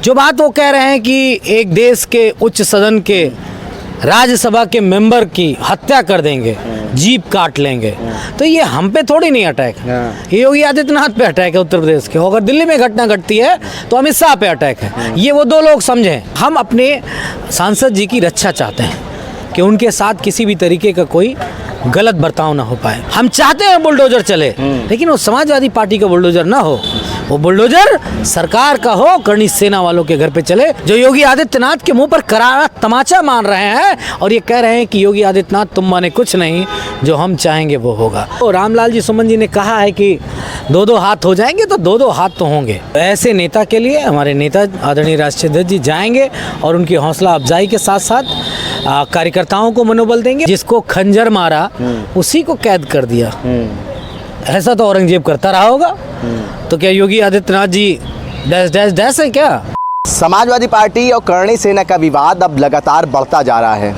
जो बात वो कह रहे हैं कि एक देश के उच्च सदन के राज्यसभा के मेंबर की हत्या कर देंगे, जीप काट लेंगे, तो ये हम पे थोड़ी नहीं अटैक है, ये योगी आदित्यनाथ पे अटैक है उत्तर प्रदेश के। अगर दिल्ली में घटना घटती है तो अमित शाह पे अटैक है। ये वो दो लोग समझें। हम अपने सांसद जी की रक्षा चाहते हैं कि उनके साथ किसी भी तरीके का कोई गलत बर्ताव ना हो पाए। हम चाहते हैं बुलडोजर चले, लेकिन वो समाजवादी पार्टी का बुलडोजर ना हो, वो बुलडोजर सरकार का हो, करनी सेना वालों के घर पे चले, जो योगी आदित्यनाथ के मुंह पर करारा तमाचा मार रहे हैं और ये कह रहे हैं कि योगी आदित्यनाथ तुम माने कुछ नहीं, जो हम चाहेंगे वो होगा। तो रामलाल जी सुमन जी ने कहा है कि दो दो हाथ हो जाएंगे, तो दो दो हाथ तो होंगे। ऐसे नेता के लिए हमारे नेता आदरणीय राष्ट्रीय अध्यक्ष जी जाएंगे और उनकी हौसला अफजाई के साथ साथ कार्यकर्ताओं को मनोबल देंगे। जिसको खंजर मारा उसी को कैद कर दिया, ऐसा तो औरंगजेब करता रहा होगा। तो क्या Yogi Adityanath ji dash dash dash है क्या? समाजवादी पार्टी और करणी सेना का विवाद अब लगातार बढ़ता जा रहा है।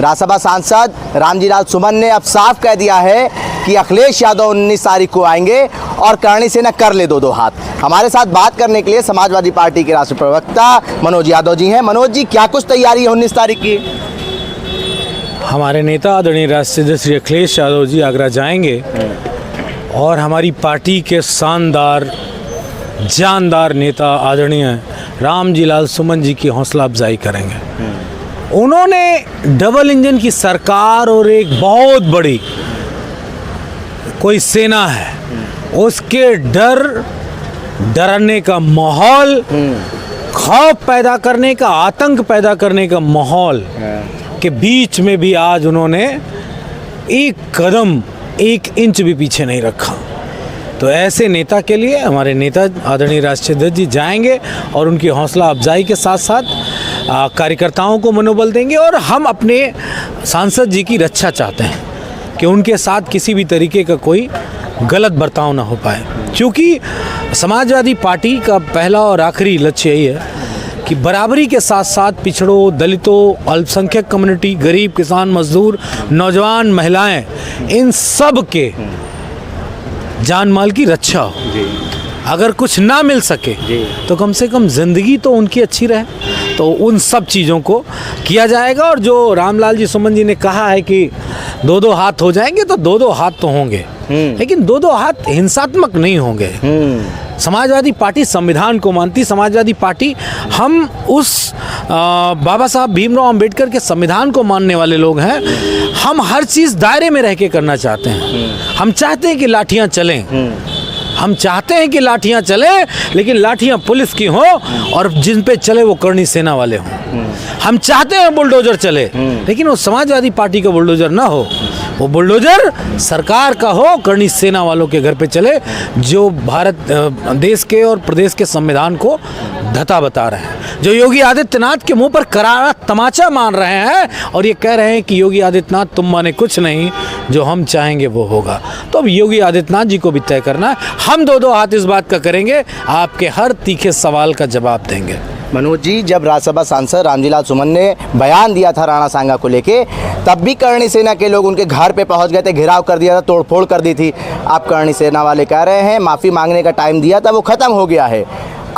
राज्यसभा सांसद रामजीलाल सुमन ने अब साफ कह दिया है कि अखिलेश यादव 19 तारीख को आएंगे और करणी सेना कर ले दो दो हाथ। हमारे साथ बात करने के लिए समाजवादी पार्टी के राष्ट्रीय प्रवक्ता मनोज यादव जी हैं। मनोज जी, क्या कुछ तैयारी है 19 तारीख की? हमारे नेता आदरणीय राष्ट्रीय अध्यक्ष श्री अखिलेश यादव जी आगरा जाएंगे और हमारी पार्टी के शानदार जानदार नेता आदरणीय रामजीलाल सुमन जी की हौसला अफजाई करेंगे। उन्होंने डबल इंजन की सरकार और एक बहुत बड़ी कोई सेना है, उसके डरने का माहौल, खौफ पैदा करने का, आतंक पैदा करने का माहौल के बीच में भी आज उन्होंने एक कदम, एक इंच भी पीछे नहीं रखा। तो ऐसे नेता के लिए हमारे नेता आदरणीय राष्ट्रीय अध्यक्ष जी जाएंगे और उनकी हौसला अफजाई के साथ साथ कार्यकर्ताओं को मनोबल देंगे। और हम अपने सांसद जी की रक्षा चाहते हैं कि उनके साथ किसी भी तरीके का कोई गलत बर्ताव ना हो पाए, क्योंकि समाजवादी पार्टी का पहला और आखिरी लक्ष्य यही है कि बराबरी के साथ साथ पिछड़ों, दलितों, अल्पसंख्यक कम्युनिटी, गरीब, किसान, मजदूर, नौजवान, महिलाएं, इन सब के जान माल की रक्षा हो। अगर कुछ ना मिल सके तो कम से कम ज़िंदगी तो उनकी अच्छी रहे, तो उन सब चीज़ों को किया जाएगा। और जो रामलाल जी सुमन जी ने कहा है कि दो दो हाथ हो जाएंगे, तो दो दो हाथ तो होंगे, लेकिन दो दो हाथ हिंसात्मक नहीं होंगे। समाजवादी पार्टी संविधान को मानती, समाजवादी पार्टी हम उस बाबा साहब भीमराव अंबेडकर के संविधान को मानने वाले लोग हैं। हम हर चीज़ दायरे में रह के करना चाहते हैं। हम चाहते हैं कि लाठियाँ चलें, हम चाहते हैं कि लाठियाँ चलें, लेकिन लाठियाँ पुलिस की हों और जिन पे चले वो करणी सेना वाले हों। हम चाहते हैं बुलडोजर चले, लेकिन वो समाजवादी पार्टी का बुलडोजर ना हो, वो बुलडोजर सरकार का हो, करणी सेना वालों के घर पे चले, जो भारत देश के और प्रदेश के संविधान को धता बता रहे हैं, जो योगी आदित्यनाथ के मुंह पर करारा तमाचा मार रहे हैं और ये कह रहे हैं कि योगी आदित्यनाथ तुम माने कुछ नहीं, जो हम चाहेंगे वो होगा। तो अब योगी आदित्यनाथ जी को भी तय करना है। हम दो दो हाथ इस बात का करेंगे, आपके हर तीखे सवाल का जवाब देंगे। मनोज जी, जब राज्यसभा सांसद रामजीलाल सुमन ने बयान दिया था राणा सांगा को लेके, तब भी करणी सेना के लोग उनके घर पे पहुंच गए थे, घेराव कर दिया था, तोड़फोड़ कर दी थी। आप करणी सेना वाले कह रहे हैं माफ़ी मांगने का टाइम दिया था, वो ख़त्म हो गया है।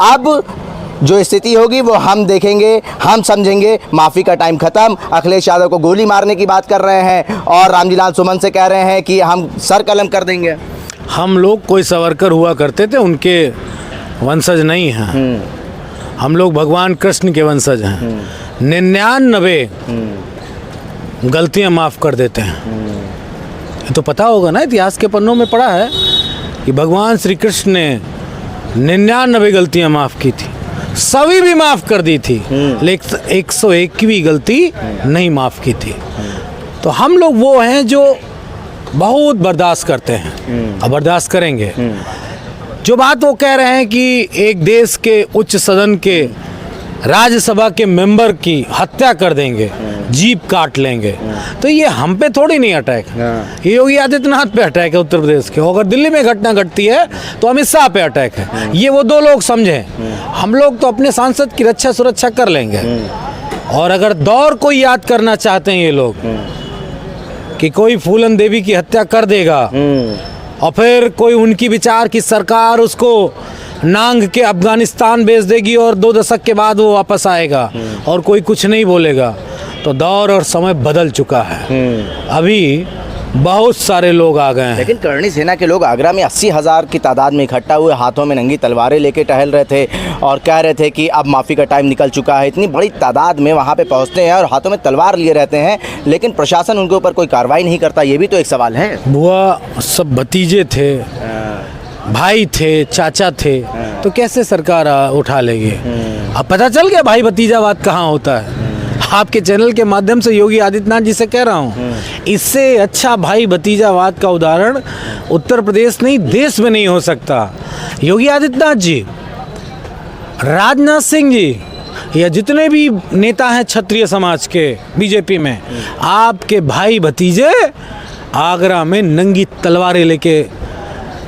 अब जो स्थिति होगी वो हम देखेंगे, हम समझेंगे। माफ़ी का टाइम ख़त्म। अखिलेश यादव को गोली मारने की बात कर रहे हैं और रामजीलाल सुमन से कह रहे हैं कि हम सर कलम कर देंगे। हम लोग कोई सावरकर हुआ करते थे, उनके वंशज नहीं हैं। हम लोग भगवान कृष्ण के वंशज हैं। 99 गलतियां माफ़ कर देते हैं। तो पता होगा ना, इतिहास के पन्नों में पढ़ा है कि भगवान श्री कृष्ण ने 99 गलतियां माफ़ की थी, सभी भी माफ़ कर दी थी, लेकिन 101वीं गलती नहीं माफ़ की थी। तो हम लोग वो हैं जो बहुत बर्दाश्त करते हैं और बर्दाश्त करेंगे। जो बात वो कह रहे हैं कि एक देश के उच्च सदन के राज्यसभा के मेंबर की हत्या कर देंगे, जीप काट लेंगे, तो ये हम पे थोड़ी नहीं अटैक है, ये योगी आदित्यनाथ पे अटैक है उत्तर प्रदेश के। अगर दिल्ली में घटना घटती है तो अमित शाह पे अटैक है। ये वो दो लोग समझें। हम लोग तो अपने सांसद की रक्षा सुरक्षा कर लेंगे। और अगर दौर को याद करना चाहते हैं ये लोग कि कोई फूलन देवी की हत्या कर देगा और फिर कोई उनकी विचार की सरकार उसको नांग के अफगानिस्तान भेज देगी और 2 दशक के बाद वो वापस आएगा और कोई कुछ नहीं बोलेगा। तो दौर और समय बदल चुका है। अभी बहुत सारे लोग आ गए हैं। लेकिन करणी सेना के लोग आगरा में 80,000 की तादाद में इकट्ठा हुए, हाथों में नंगी तलवारें लेके टहल रहे थे और कह रहे थे कि अब माफ़ी का टाइम निकल चुका है। इतनी बड़ी तादाद में वहाँ पे पहुँचते हैं और हाथों में तलवार लिए रहते हैं, लेकिन प्रशासन उनके ऊपर कोई कार्रवाई नहीं करता। ये भी तो एक सवाल है। बुआ सब भतीजे थे, भाई थे, चाचा थे, तो कैसे सरकार उठा लेगी? अब पता चल गया भाई भतीजावाद कहाँ होता है। आपके चैनल के माध्यम से योगी आदित्यनाथ जी से कह रहा हूँ, इससे अच्छा भाई भतीजावाद का उदाहरण उत्तर प्रदेश नहीं देश में नहीं हो सकता। योगी आदित्यनाथ जी, राजनाथ सिंह जी या जितने भी नेता हैं क्षत्रिय समाज के बीजेपी में, आपके भाई भतीजे आगरा में नंगी तलवारें लेके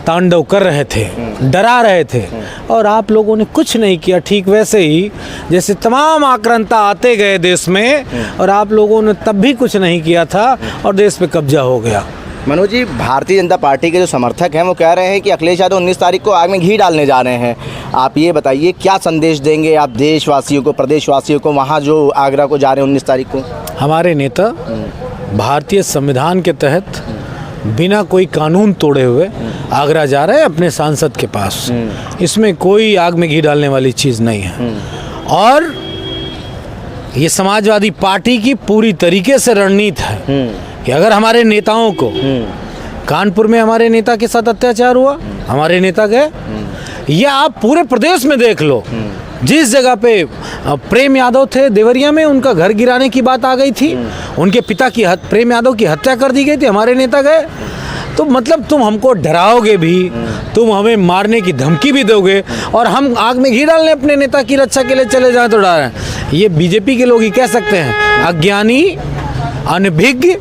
तांडव कर रहे थे, डरा रहे थे, और आप लोगों ने कुछ नहीं किया। ठीक वैसे ही जैसे तमाम आक्रांता आते गए देश में और आप लोगों ने तब भी कुछ नहीं किया था और देश पे कब्जा हो गया। मनोज जी, भारतीय जनता पार्टी के जो समर्थक हैं वो कह रहे हैं कि अखिलेश यादव 19 तारीख को आग में घी डालने जा रहे हैं। आप ये बताइए, क्या संदेश देंगे आप देशवासियों को, प्रदेशवासियों को, वहाँ जो आगरा को जा रहे हैं 19 तारीख को? हमारे नेता भारतीय संविधान के तहत बिना कोई कानून तोड़े हुए आगरा जा रहे हैं अपने सांसद के पास। इसमें कोई आग में घी डालने वाली चीज़ नहीं है। और ये समाजवादी पार्टी की पूरी तरीके से रणनीति है कि अगर हमारे नेताओं को, कानपुर में हमारे नेता के साथ अत्याचार हुआ, हमारे नेता गए, या आप पूरे प्रदेश में देख लो, जिस जगह पे प्रेम यादव थे देवरिया में, उनका घर गिराने की बात आ गई थी, उनके पिता की प्रेम यादव की हत्या कर दी गई थी, हमारे नेता गए। तो मतलब तुम हमको डराओगे भी, तुम हमें मारने की धमकी भी दोगे और हम आग में घी डालने अपने नेता की रक्षा के लिए चले जाएं तो डर है। ये बीजेपी के लोग ही कह सकते हैं। अज्ञानी, अनभिज्ञ,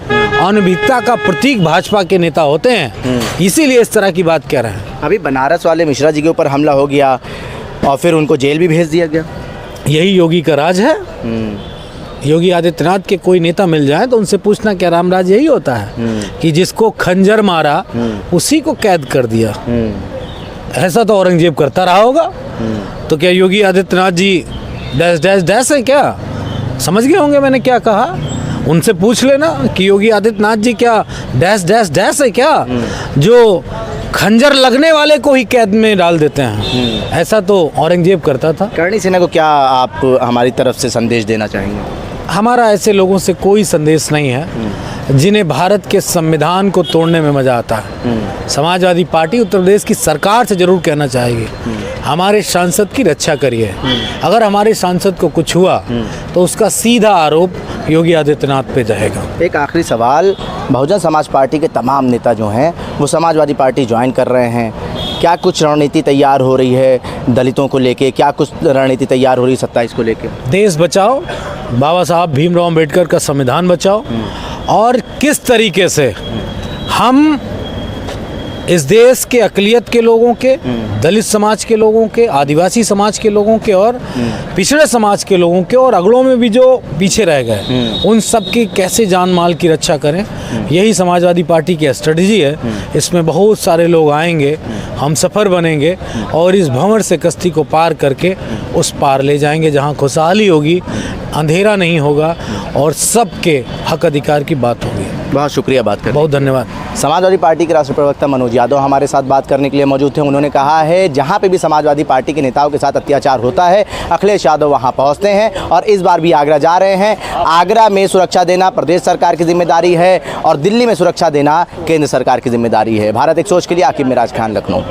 अनभिज्ञता का प्रतीक भाजपा के नेता होते हैं, इसीलिए इस तरह की बात कह रहे हैं। अभी बनारस वाले मिश्रा जी के ऊपर हमला हो गया और फिर उनको जेल भी भेज दिया गया। यही योगी का राज है। योगी आदित्यनाथ के कोई नेता मिल जाए तो उनसे पूछना, क्या रामराज यही होता है कि जिसको खंजर मारा उसी को कैद कर दिया? ऐसा तो औरंगजेब करता रहा होगा। तो क्या Yogi Adityanath ji dash dash dash है क्या? समझ गए होंगे मैंने क्या कहा। उनसे पूछ लेना कि योगी आदित्यनाथ जी क्या डैश डैश डैश है क्या, जो खंजर लगने वाले को ही कैद में डाल देते हैं? ऐसा तो औरंगजेब करता था। करणी सेना को क्या आप हमारी तरफ से संदेश देना चाहेंगे? हमारा ऐसे लोगों से कोई संदेश नहीं है जिन्हें भारत के संविधान को तोड़ने में मज़ा आता है। समाजवादी पार्टी उत्तर प्रदेश की सरकार से ज़रूर कहना चाहेगी, हमारे सांसद की रक्षा करिए। अगर हमारे सांसद को कुछ हुआ तो उसका सीधा आरोप योगी आदित्यनाथ पे जाएगा। एक आखिरी सवाल, बहुजन समाज पार्टी के तमाम नेता जो हैं वो समाजवादी पार्टी ज्वाइन कर रहे हैं, क्या कुछ रणनीति तैयार हो रही है दलितों को लेके? क्या कुछ रणनीति तैयार हो रही है 27 को लेके? देश बचाओ, बाबा साहब भीमराव अंबेडकर का संविधान बचाओ, और किस तरीके से हम इस देश के अक़लियत के लोगों के, दलित समाज के लोगों के, आदिवासी समाज के लोगों के और पिछड़े समाज के लोगों के, और अगड़ों में भी जो पीछे रह गए, उन सब की कैसे जान माल की रक्षा करें, यही समाजवादी पार्टी की स्ट्रेटजी है। इसमें बहुत सारे लोग आएंगे, हम सफ़र बनेंगे और इस भंवर से कश्ती को पार करके उस पार ले जाएंगे जहां खुशहाली होगी, अंधेरा नहीं होगा और सबके हक अधिकार की बात होगी। बहुत शुक्रिया बात करने। बहुत धन्यवाद। समाजवादी पार्टी के राष्ट्रीय प्रवक्ता मनोज यादव हमारे साथ बात करने के लिए मौजूद थे। उन्होंने कहा है जहां पे भी समाजवादी पार्टी के नेताओं के साथ अत्याचार होता है, अखिलेश यादव वहां पहुंचते हैं और इस बार भी आगरा जा रहे हैं। आगरा में सुरक्षा देना प्रदेश सरकार की जिम्मेदारी है और दिल्ली में सुरक्षा देना केंद्र सरकार की जिम्मेदारी है। भारत एक सोच के लिए आकिब मिराज खान, लखनऊ।